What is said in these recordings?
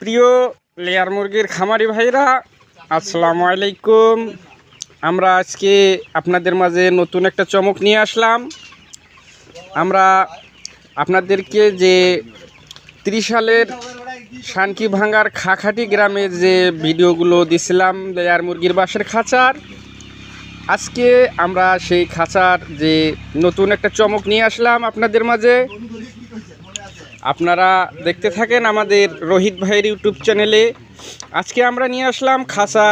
প্রিয় লেয়ার মুরগির খামারি ভাইরা, আসসালামু আলাইকুম। আমরা আজকে আপনাদের মাঝে নতুন একটা চমক নিয়ে আসলাম। আমরা আপনাদেরকে যে 30 সালের শানকি ভাঙ্গার খাখাটি গ্রামের যে ভিডিওগুলো দিছিলাম লেয়ার মুরগির বাসের খাঁচার, আজকে আমরা সেই খাঁচার যে নতুন একটা চমক নিয়ে আসলাম আপনাদের মাঝে। আপনারা দেখতে থাকেন আমাদের রোহিত ভাইয়ের ইউটিউব চ্যানেলে। আজকে আমরা নিয়ে আসলাম খাঁচা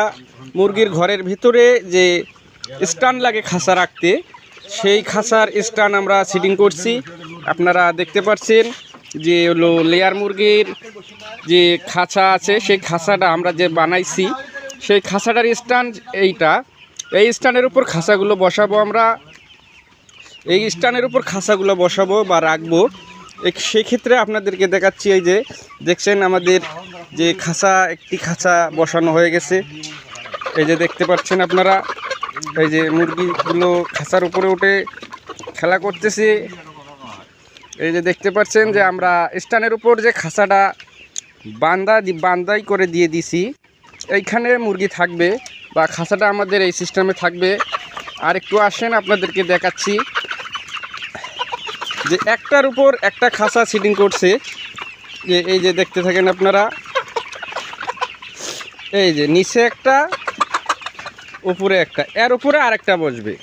মুরগির ঘরের ভিতরে যে স্ট্যান্ড লাগে খাঁচা রাখতে, সেই খাঁচার স্ট্যান্ড আমরা সিটিং করছি। আপনারা দেখতে পাচ্ছেন যে হলো লেয়ার মুরগির যে খাঁচা আছে, সেই খাঁচাটা আমরা যে বানাইছি, সেই খাঁচাটার স্ট্যান্ড এইটা। এই স্ট্যান্ডের উপর খাঁচাগুলো বসাবো আমরা, এই স্ট্যান্ডের উপর খাঁচাগুলো বসাবো বা রাখবো। সেক্ষেত্রে আপনাদেরকে দেখাচ্ছি, এই যে দেখছেন আমাদের যে খাঁচা, একটি খাঁচা বসানো হয়ে গেছে। এই যে দেখতে পাচ্ছেন আপনারা, এই যে মুরগিগুলো খাঁচার উপরে উঠে খেলা করতেছে। এই যে দেখতে পাচ্ছেন যে আমরা স্ট্যান্ডের উপর যে খাঁচাটা বান্দাই করে দিয়ে দিছি, এইখানে মুরগি থাকবে বা খাঁচাটা আমাদের এই সিস্টেমে থাকবে। আর একটু আসেন আপনাদেরকে দেখাচ্ছি যে একটার উপর একটা খাঁচা সিটিং করছে। যে এই যে দেখতে থাকেন আপনারা, এই যে নিচে একটা, উপরে একটা, এর উপরে আরেকটা বসবে,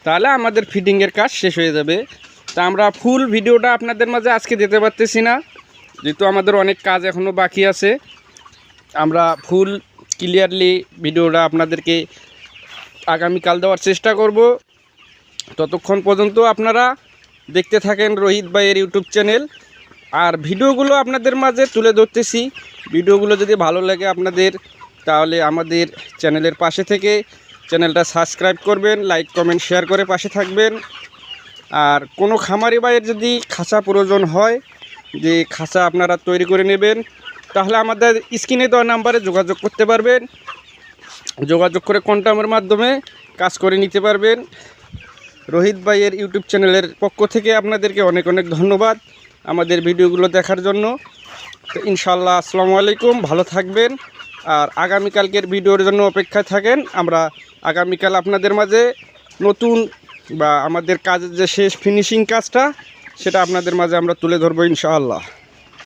তাহলে আমাদের ফিটিংয়ের কাজ শেষ হয়ে যাবে। তা আমরা ফুল ভিডিওটা আপনাদের মাঝে আজকে দিতে পারতেছি না, যেহেতু আমাদের অনেক কাজ এখনও বাকি আছে। আমরা ফুল ক্লিয়ারলি ভিডিওটা আপনাদেরকে আগামীকাল দেওয়ার চেষ্টা করব। ততক্ষণ পর্যন্ত আপনারা দেখতে থাকেন রোহিত ভাইয়ের ইউটিউব চ্যানেল। আর ভিডিওগুলো আপনাদের মাঝে তুলে ধরতেছি। ভিডিওগুলো যদি ভালো লাগে আপনাদের, তাহলে আমাদের চ্যানেলের পাশে থেকে চ্যানেলটা সাবস্ক্রাইব করবেন, লাইক কমেন্ট শেয়ার করে পাশে থাকবেন। আর কোনো খামারি ভাইয়ের যদি খাঁচা প্রয়োজন হয়, যে খাঁচা আপনারা তৈরি করে নেবেন, তাহলে আমাদের স্ক্রিনে দেওয়া নাম্বারে যোগাযোগ করতে পারবেন। যোগাযোগ করে কন্টাক্টের মাধ্যমে কাজ করে নিতে পারবেন। রোহিত ভাইয়ের ইউটিউব চ্যানেলের পক্ষ থেকে আপনাদেরকে অনেক অনেক ধন্যবাদ আমাদের ভিডিওগুলো দেখার জন্য। তো ইনশাআল্লাহ, আসসালামু আলাইকুম, ভালো থাকবেন। আর আগামীকালকের ভিডিওর জন্য অপেক্ষায় থাকেন। আমরা আগামীকাল আপনাদের মাঝে নতুন বা আমাদের কাজের যে শেষ ফিনিশিং কাজটা, সেটা আপনাদের মাঝে আমরা তুলে ধরবো ইনশাআল্লাহ।